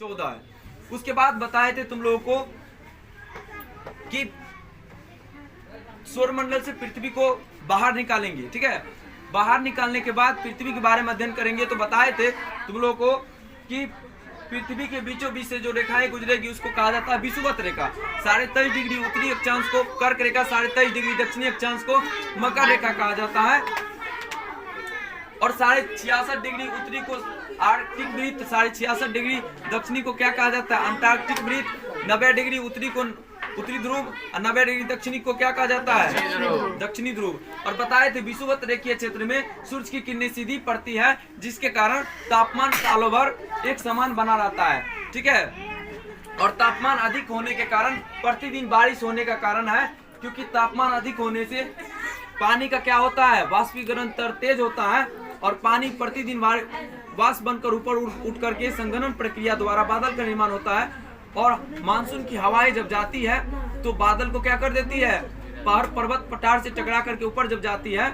14 है। उसके बाद बताए थे तुम लोगों को कि सौरमंडल से पृथ्वी को बाहर निकालेंगे, ठीक है। बाहर निकालने के बाद पृथ्वी के बारे में अध्ययन करेंगे। तो बताए थे तुम लोगों को कि पृथ्वी के बीचों बीच से जो रेखाएं गुजरेगी उसको कहा जाता है विषुवत रेखा। 23.5 डिग्री उत्तरी अक्षांश को कर्क रेखा, 23.5 डिग्री दक्षिणी अक्षांश को मकर रेखा कहा जाता है, और 66.5 डिग्री उत्तरी को आर्कटिक वृत्त, 66.5 डिग्री दक्षिणी को क्या कहा जाता है, अंटार्कटिक वृत्त, 90 डिग्री उत्तरी को उत्तरी ध्रुव और 90 डिग्री दक्षिणी को क्या कहा जाता है, दक्षिणी ध्रुव। और बताए थे विषुवत रेखीय क्षेत्र में सूरज की किरणें सीधी पड़ती है, जिसके कारण तापमान सालों भर एक समान बना रहता है, ठीक है। और तापमान अधिक होने के कारण प्रतिदिन बारिश होने का कारण है, क्योंकि तापमान अधिक होने से पानी का क्या होता है, वाष्पीकरण दर तेज होता है, और पानी प्रतिदिन वाष्प बनकर ऊपर उठ करके संघनन प्रक्रिया द्वारा बादल का निर्माण होता है। और मानसून की हवाएं जब जाती है तो बादल को क्या कर देती है, पहाड़ पर्वत पठार से टकरा करके ऊपर जब जाती है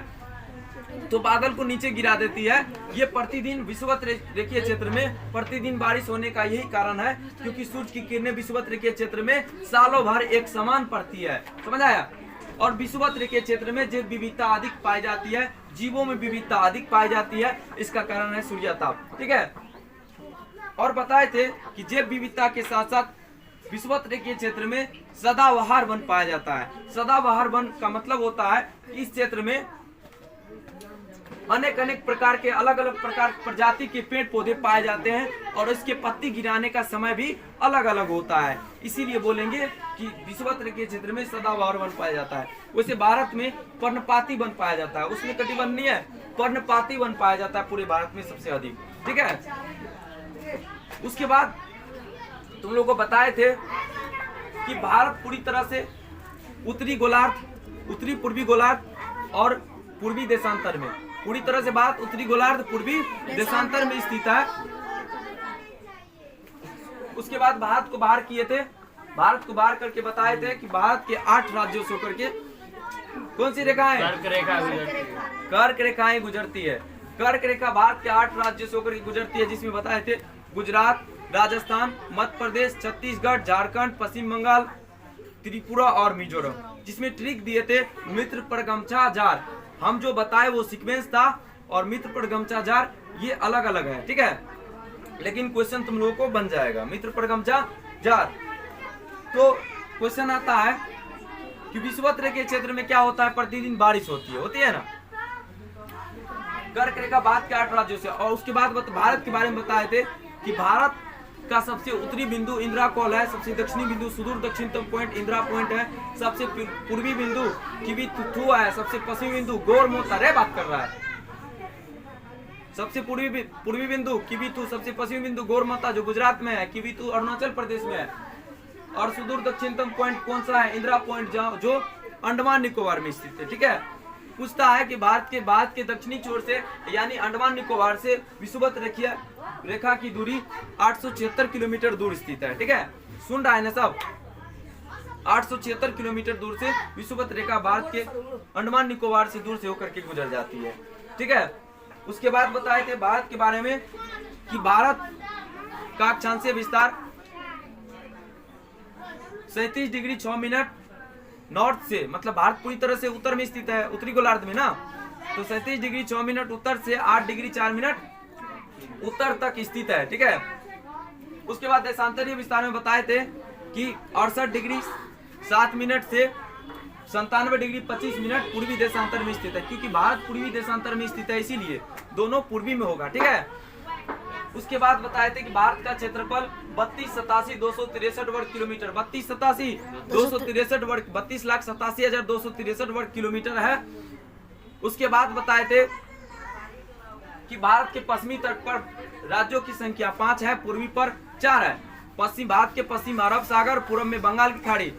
तो बादल को नीचे गिरा देती है। ये प्रतिदिन विषुवत रेखीय क्षेत्र में प्रतिदिन बारिश होने का यही कारण है, क्योंकि सूरज की किरणें विषुवत रेखीय क्षेत्र में सालों भर एक समान पड़ती है, समझ आया। और विषुवत रेखीय क्षेत्र में जैव विविधता अधिक पाई जाती है, जीवों में विविधता अधिक पाई जाती है, इसका कारण है सूर्यताप, ठीक है। और बताए थे कि जैव विविधता के साथ साथ विषुवत रेखीय क्षेत्र में सदाबहार वन पाया जाता है। सदाबहार वन का मतलब होता है कि इस क्षेत्र में अनेक अनेक प्रकार के अलग अलग प्रकार प्रजाति के पेड़ पौधे पाए जाते हैं, और इसके पत्ती गिराने का समय भी अलग अलग होता है। इसीलिए बोलेंगे कि विषुवत रेखीय क्षेत्र में सदाबहार वन पाया जाता है। वैसे भारत में पर्णपाती वन पाया जाता है, उसमें कटिबंध नहीं है, पर्णपाती वन पाया जाता है पूरे भारत में सबसे अधिक, ठीक है। उसके बाद तुम लोगों को बताए थे कि भारत पूरी तरह से उत्तरी गोलार्ध, उत्तरी पूर्वी गोलार्ध और पूर्वी देशांतर में, पूरी तरह से भारत उत्तरी गोलार्ध पूर्वी देशांतर में स्थित है। उसके बाद भारत को बाहर किए थे, भारत को बाहर करके बताए थे कि भारत के 8 राज्यों से होकर के कौन सी रेखाएं, कर्क रेखाएं गुजरती है। कर्क रेखा भारत के 8 राज्यों से होकर गुजरती है, जिसमें बताए थे गुजरात, राजस्थान, मध्य प्रदेश, छत्तीसगढ़, झारखंड, पश्चिम बंगाल, त्रिपुरा और मिजोरम। जिसमें ट्रिक दिए थे मित्र पर गमछा जार, हम जो बताए वो सीक्वेंस था, और मित्र पर गमछा जार ये अलग अलग है, ठीक है। लेकिन क्वेश्चन तुम लोगों को बन जाएगा मित्र पर गमछा जार। तो क्वेश्चन आता है कि विषुवत रेखीय क्षेत्र में क्या होता है, प्रतिदिन बारिश होती है ना। कर्क रेखा भारत के 8 राज्यों से। और उसके बाद भारत के बारे में बताए थे कि भारत का सबसे उत्तरी बिंदु इंदिरा कॉल है, सबसे दक्षिणी बिंदु सुदूर दक्षिणतम पॉइंट इंदिरा पॉइंट है, सबसे पूर्वी बिंदु किबीथुथुआ है, सबसे पश्चिमी बिंदु गोरमोता, रे बात कर रहा है, सबसे पूर्वी बिंदु किबीथु, सबसे पश्चिमी बिंदु गोरमोता जो गुजरात में है, किबीथु अरुणाचल प्रदेश में है, और सुदूर दक्षिणतम पॉइंट कौन सा है, इंदिरा पॉइंट जो अंडमान निकोबार में स्थित है, ठीक है। पूछता है कि भारत के दक्षिणी छोर से यानी अंडमान निकोबार से विषुवत रेखा की दूरी 876 किलोमीटर दूर स्थित है, ठीक है। सुन रहा है ना सब, 876 किलोमीटर दूर से विषुवत रेखा भारत के अंडमान निकोबार से दूर से होकर के गुजर जाती है, ठीक है। उसके बाद बताए थे भारत के बारे में कि भारत का अक्षांशीय विस्तार 37 डिग्री 6 मिनट नॉर्थ से, मतलब भारत पूरी तरह से उत्तर में स्थित है, उत्तरी गोलार्ध में ना, तो 37 डिग्री 6 मिनट उत्तर से 8 डिग्री 4 मिनट उत्तर तक स्थित है, ठीक है। उसके बाद देशांतरीय विस्तार में बताए थे कि 68 डिग्री 7 मिनट से 97 डिग्री 25 मिनट पूर्वी देशांतर में स्थित है, क्योंकि भारत पूर्वी देशांतर में स्थित है, इसीलिए दोनों पूर्वी में होगा, ठीक है। उसके बाद बताए थे कि भारत का क्षेत्रफल 32,87,263 वर्ग किलोमीटर, 32,87,263 वर्ग किलोमीटर है। उसके बाद बताए थे कि भारत के पश्चिमी तट पर राज्यों की संख्या 5 है, पूर्वी पर 4 है। भारत के पश्चिम अरब सागर, पूर्व में बंगाल की खाड़ी,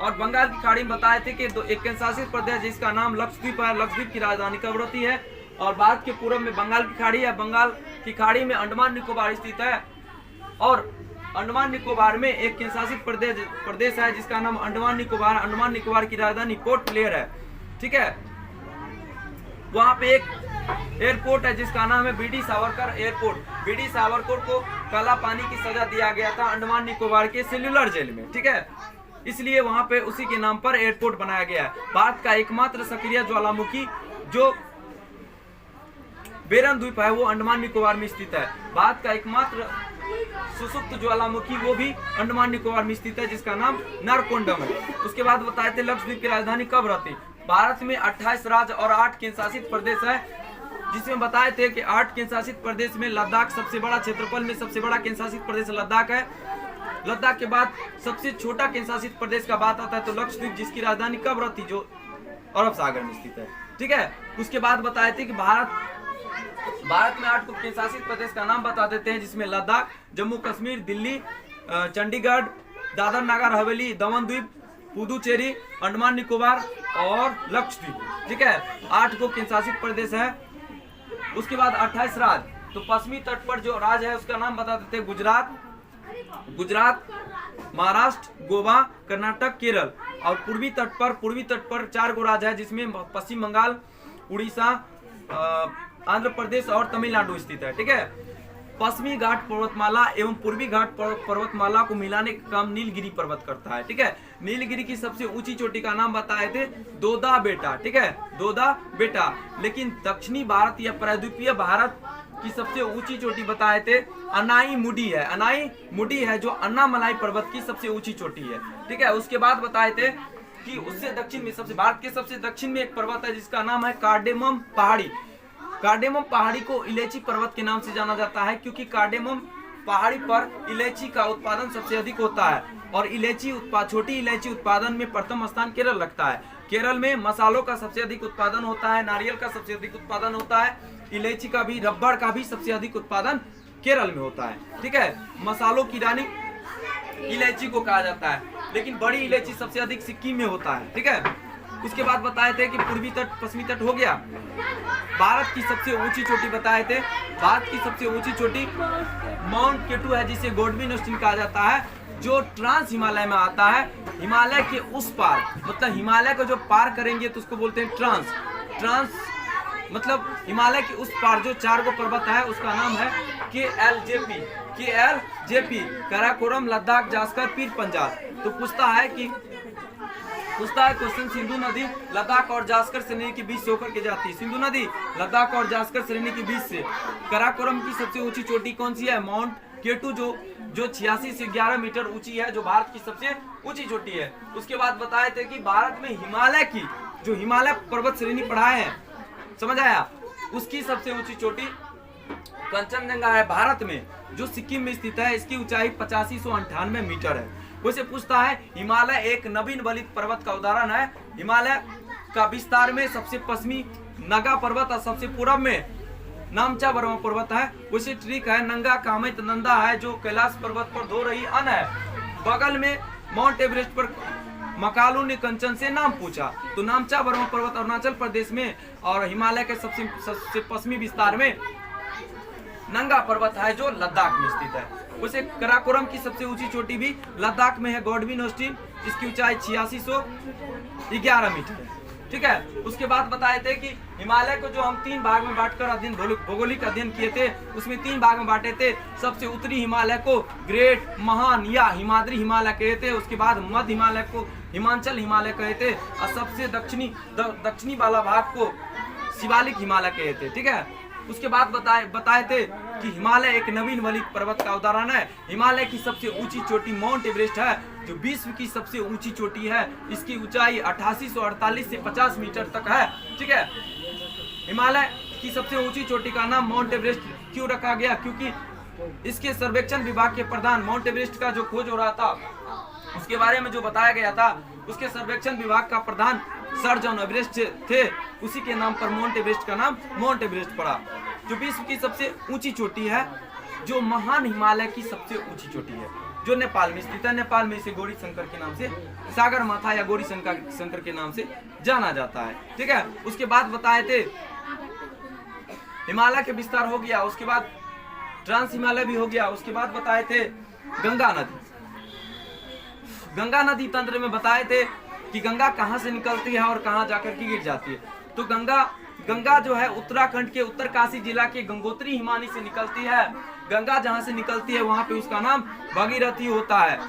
और बंगाल की खाड़ी में बताए थे कि एक केंद्रशासित प्रदेश जिसका नाम लक्षद्वीप है, लक्षद्वीप की राजधानी कवरत्ती है। और भारत के पूर्व में बंगाल की खाड़ी है, बंगाल की खाड़ी में अंडमान निकोबार स्थित है, और अंडमान निकोबार में एक केंद्रशासित प्रदेश है जिसका नाम अंडमान निकोबार की राजधानी पोर्ट ब्लेयर है, ठीक है। वहां पे एक एयरपोर्ट है जिसका नाम है BD Savarkar airport. BD Savarkar को काला पानी की सजा दिया गया था अंडमान निकोबार के सेल्युलर जेल में, ठीक है, इसलिए वहां पे उसी के नाम पर एयरपोर्ट बनाया गया है। भारत का एकमात्र सक्रिय ज्वालामुखी जो बेरन द्वीप है वो अंडमान निकोबार में स्थित है। भारत का एकमात्र सुसुप्त ज्वालामुखी वो भी अंडमान निकोबार में स्थित है जिसका नाम नारकोंडम है। उसके बाद बताए थे लक्षद्वीप की राजधानी कब रहती। भारत में 28 राज्य और 8 केंद्रशासित प्रदेश है, जिसमें बताए थे कि 8 केंद्रशासित प्रदेश में लद्दाख सबसे बड़ा, क्षेत्रफल में सबसे बड़ा केंद्रशासित प्रदेश लद्दाख है। लद्दाख के बाद सबसे छोटा केंद्रशासित प्रदेश का बात आता है तो लक्षद्वीप, जिसकी राजधानी कब रहती, जो अरब सागर में स्थित है, ठीक है। उसके बाद बताए थे कि भारत में 8 केंद्रशासित प्रदेश का नाम बता देते हैं, जिसमें लद्दाख, जम्मू कश्मीर, दिल्ली, चंडीगढ़, दादर नगर हवेली, दमन द्वीप, पुदुचेरी, अंडमान निकोबार और लक्षद्वीप, ठीक है। 8 केंद्रशासित प्रदेश है। उसके बाद 28 राज्य, तो पश्चिमी तट पर जो राज्य है उसका नाम बता देते हैं गुजरात, महाराष्ट्र, गोवा, कर्नाटक, केरल। और पूर्वी तट पर 4 राज्य है, जिसमें पश्चिम बंगाल, उड़ीसा, आंध्र प्रदेश और तमिलनाडु स्थित है, ठीक है। पश्चिमी घाट पर्वतमाला एवं पूर्वी घाट पर्वतमाला को मिलाने का काम नीलगिरी पर्वत करता है, ठीक है। नीलगिरी की सबसे ऊंची चोटी का नाम बताए थे दोदा बेटा, ठीक है, दोदा बेटा। लेकिन दक्षिणी भारत या प्रायद्वीपीय भारत की सबसे ऊंची चोटी बताए थे अनाई मुडी है। अनाई मुडी है जो अन्नामलाई पर्वत की सबसे ऊंची चोटी है, ठीक है। उसके बाद बताए थे कि उससे दक्षिण में भारत के सबसे दक्षिण में एक पर्वत है जिसका नाम है कार्डेमम पहाड़ी। कार्डेमम पहाड़ी को इलायची पर्वत के नाम से जाना जाता है, क्योंकि कार्डेमम पहाड़ी पर इलायची का उत्पादन सबसे अधिक होता है और छोटी इलायची उत्पादन में प्रथम स्थान केरल रखता है। केरल में मसालों का सबसे अधिक उत्पादन होता है, नारियल का सबसे अधिक उत्पादन होता है, इलायची का भी, रबड़ का भी सबसे अधिक उत्पादन केरल में होता है, ठीक है। मसालों की रानी इलायची को कहा जाता है, लेकिन बड़ी इलायची सबसे अधिक सिक्किम में होता है, ठीक है। उसके बाद बताए थे कि पूर्वी तट, पश्चिमी तट हो गया। भारत की सबसे ऊंची चोटी बताए थे, भारत की सबसे ऊंची चोटी माउंट केटू है, जिसे गॉडविन ऑस्टिन कहा जाता है, जो ट्रांस हिमालय में आता है। हिमालय के उस पार, मतलब हिमालय को जो पार करेंगे तो उसको बोलते हैं ट्रांस मतलब हिमालय के उस पार जो 4 पर्वत है उसका नाम है KLJP, काराकोरम, लद्दाख, जास्कर, पीर पंजाब। तो पूछता है क्वेश्चन, सिंधु नदी लद्दाख और जास्कर श्रेणी के बीच से होकर के जाती है। सिंधु नदी लद्दाख और जास्कर श्रेणी के बीच से। काराकोरम की सबसे ऊंची चोटी कौन सी है? माउंट केटू, जो 86 से 11 मीटर ऊंची है, जो भारत की सबसे ऊंची चोटी है। उसके बाद बताए थे कि भारत में हिमालय पर्वत श्रेणी पढ़ाए हैं, समझ आया, उसकी सबसे ऊंची चोटी कंचनजंगा है भारत में, जो सिक्किम में स्थित है। इसकी ऊंचाई 8598 मीटर है। उसे पूछता है हिमालय एक नवीन वलित पर्वत का उदाहरण है। हिमालय का विस्तार में सबसे पश्चिमी नगा पर्वत और सबसे पूर्व में नामचा वर्मा पर्वत है। उसे ट्रिक है नंगा कामित नंदा है, जो कैलाश पर्वत पर धो रही अन है। बगल में माउंट एवरेस्ट पर मकालू ने कंचन से नाम पूछा। तो नामचा वर्मा पर्वत अरुणाचल प्रदेश में और हिमालय के सबसे पश्चिमी विस्तार में नंगा पर्वत है, जो लद्दाख में स्थित है। उसे काराकोरम की सबसे ऊंची चोटी भी लद्दाख में है, गॉडविन ऑस्टिन। इसकी ऊंचाई 8611 मीटर है, ठीक है। उसके बाद बताए थे कि हिमालय को जो हम 3 भाग में बांटकर भौगोलिक अध्ययन किए थे, उसमें 3 भाग में बांटे थे। सबसे उत्तरी हिमालय को ग्रेट, महान या हिमाद्री हिमालय कहते थे। उसके बाद मध्य हिमालय को हिमाचल हिमालय कहते, और सबसे दक्षिणी वाला भाग को शिवालिक हिमालय कहते, ठीक है। उसके बाद बताए थे कि हिमालय एक नवीन वलित पर्वत का उदाहरण है। हिमालय की सबसे ऊंची चोटी माउंट एवरेस्ट है, जो विश्व की सबसे ऊंची चोटी है। इसकी ऊंचाई 8848 से 50 मीटर तक है, ठीक है। हिमालय की सबसे ऊंची चोटी का नाम माउंट एवरेस्ट क्यों रखा गया? क्योंकि इसके सर्वेक्षण विभाग के प्रधान, माउंट एवरेस्ट का जो खोज हो रहा था उसके बारे में जो बताया गया था, उसके सर्वेक्षण विभाग का प्रधान सर जॉन एवरेस्ट थे। उसी के नाम पर माउंट एवरेस्ट का नाम माउंट एवरेस्ट पड़ा, जो विश्व की सबसे ऊंची चोटी है, जो महान हिमालय की सबसे ऊंची चोटी है, जो नेपाल में स्थित है। नेपाल में इसे गौरी शंकर के नाम से, सागर माथा या गौरी शंकर के नाम से जाना जाता है, ठीक है। उसके बाद बताए थे हिमालय के विस्तार हो गया, उसके बाद ट्रांस हिमालय भी हो गया। उसके बाद बताए थे गंगा नदी तंत्र में बताए थे कि गंगा कहां से निकलती है और कहां जाकर के गिर जाती है। तो गंगा जो है उत्तराखंड के उत्तरकाशी जिला के गंगोत्री हिमानी से निकलती है। गंगा जहां से निकलती है वहां पे उसका नाम भागीरथी होता है।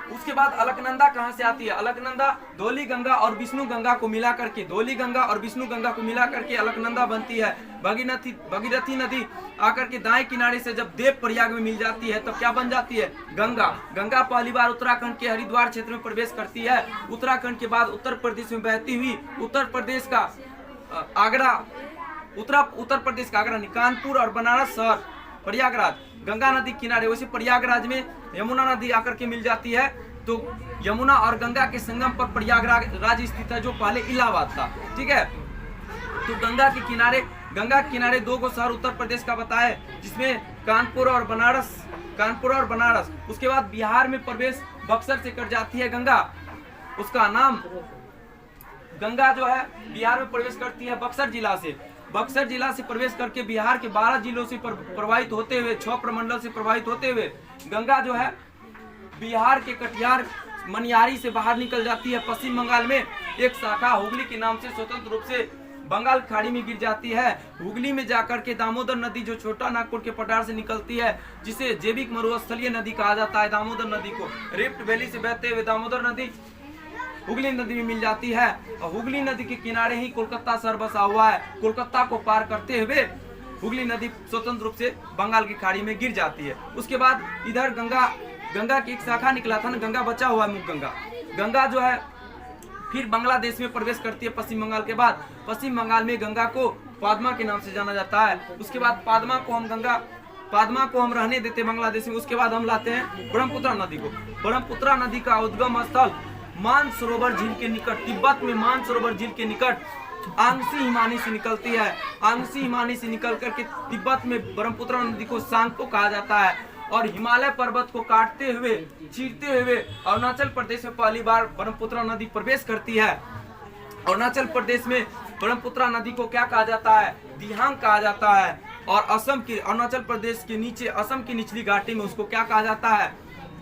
उसके बाद अलकनंदा कहां से आती है? अलकनंदा धौली गंगा और विष्णु गंगा को मिला करके, धौली गंगा और विष्णु गंगा को मिला करके अलकनंदा बनती है। भागीरथी नदी आकर के दाएं किनारे से जब देव प्रयाग में मिल जाती है तब क्या बन जाती है? गंगा। गंगा पहली बार उत्तराखंड के हरिद्वार क्षेत्र में प्रवेश करती है। उत्तराखंड के बाद उत्तर प्रदेश में बहती हुई उत्तर प्रदेश का आगरा, उत्तर प्रदेश का आगरा, कानपुर और बनारस शहर, प्रयागराज, गंगा नदी किनारे। वैसे प्रयागराज में यमुना नदी आकर के मिल जाती है, तो यमुना और गंगा के संगम पर प्रयागराज स्थित है, जो पहले इलाहाबाद था। ठीक है, तो गंगा के किनारे 2 को शहर उत्तर प्रदेश का बताया, जिसमें कानपुर और बनारस। उसके बाद बिहार में प्रवेश बक्सर से कर जाती है गंगा। उसका नाम, गंगा जो है बिहार में प्रवेश करती है बक्सर जिला से प्रवेश करके बिहार के 12 जिलों से प्रवाहित होते हुए, 6 प्रमंडल से प्रवाहित होते हुए गंगा जो है बिहार के कटिहार मनियारी से बाहर निकल जाती है। पश्चिम बंगाल में एक शाखा हुगली के नाम से स्वतंत्र रूप से बंगाल खाड़ी में गिर जाती है। हुगली में जाकर के दामोदर नदी जो छोटा नागपुर के पठार से निकलती है, जिसे जैविक मरुस्थलीय नदी कहा जाता है, दामोदर नदी को रिफ्ट वैली से बहते हुए दामोदर नदी हुगली नदी में मिल जाती है। और हुगली नदी के किनारे ही कोलकाता शहर बसा हुआ है। कोलकाता को पार करते हुए हुगली नदी स्वतंत्र रूप से बंगाल की खाड़ी में गिर जाती है। उसके बाद इधर गंगा की एक शाखा निकला था ना, गंगा बचा हुआ है, मुख गंगा जो है फिर बांग्लादेश में प्रवेश करती है पश्चिम बंगाल के बाद। पश्चिम बंगाल में गंगा को पादमा के नाम से जाना जाता है। उसके बाद पादमा को हम रहने देते बांग्लादेश में। उसके बाद हम लाते हैं ब्रह्मपुत्र नदी को। ब्रह्मपुत्र नदी का उद्गम स्थल मानसरोवर झील के निकट, तिब्बत में मानसरोवर झील के निकट आंगसी हिमानी से निकलती है। आंगसी हिमानी से निकल करके तिब्बत में ब्रह्मपुत्र नदी को सांगपो कहा जाता है, और हिमालय पर्वत को काटते हुए, चीरते हुए अरुणाचल प्रदेश में पहली बार ब्रह्मपुत्र नदी प्रवेश करती है। अरुणाचल प्रदेश में ब्रह्मपुत्र नदी को क्या कहा जाता है? दिहांग कहा जाता है। और असम के, अरुणाचल प्रदेश के नीचे असम की निचली घाटी में उसको क्या कहा जाता है?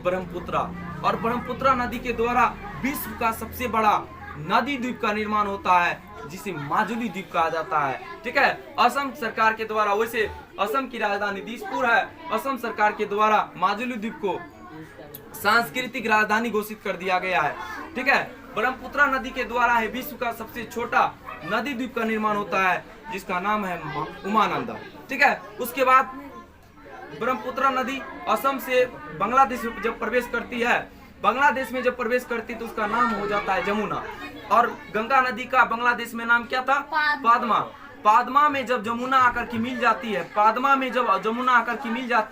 ब्रह्मपुत्र। और ब्रह्मपुत्र नदी के द्वारा विश्व का सबसे बड़ा नदी द्वीप का निर्माण होता है, जिसे माजुली द्वीप कहा जाता है। ठीक है, असम सरकार के द्वारा, वैसे असम की राजधानी दिसपुर है, असम सरकार के द्वारा माजुली द्वीप को सांस्कृतिक राजधानी घोषित कर दिया गया है। ठीक है, ब्रह्मपुत्र नदी के द्वारा है विश्व का सबसे छोटा नदी द्वीप का निर्माण होता है, जिसका नाम है उमानंदा। ठीक है, उसके बाद ब्रह्मपुत्र नदी असम से बांग्लादेश में जब प्रवेश करती है, बांग्लादेश में जब प्रवेश करती तो उसका नाम हो जाता है जमुना। और गंगा नदी का बांग्लादेश में नाम क्या था? पादमा। पादमा में जब जमुना आकर की मिल जाती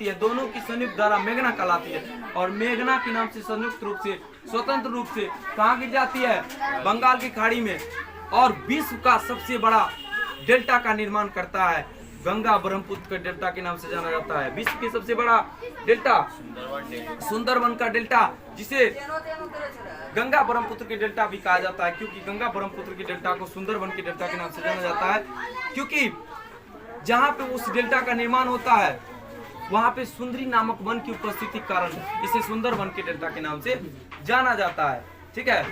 है, दोनों की संयुक्त धारा मेघना कहलाती है। और मेघना के नाम से संयुक्त रूप से, स्वतंत्र रूप से कहाँ गिर जाती है? बंगाल की खाड़ी में। और विश्व का सबसे बड़ा डेल्टा का निर्माण करता है। गंगा ब्रह्मपुत्र के डेल्टा के नाम से जाना जाता है। विश्व के सबसे बड़ा डेल्टा सुंदरवन का डेल्टा, जिसे गंगा ब्रह्मपुत्र के डेल्टा भी कहा जाता है, क्योंकि गंगा ब्रह्मपुत्र के डेल्टा को सुंदरवन के डेल्टा के नाम से जाना जाता है, क्योंकि जहाँ पे उस डेल्टा का निर्माण होता है वहाँ पे सुंदरी नामक वन की उपस्थिति के कारण इसे सुंदरवन के डेल्टा के नाम से जाना जाता है। ठीक है,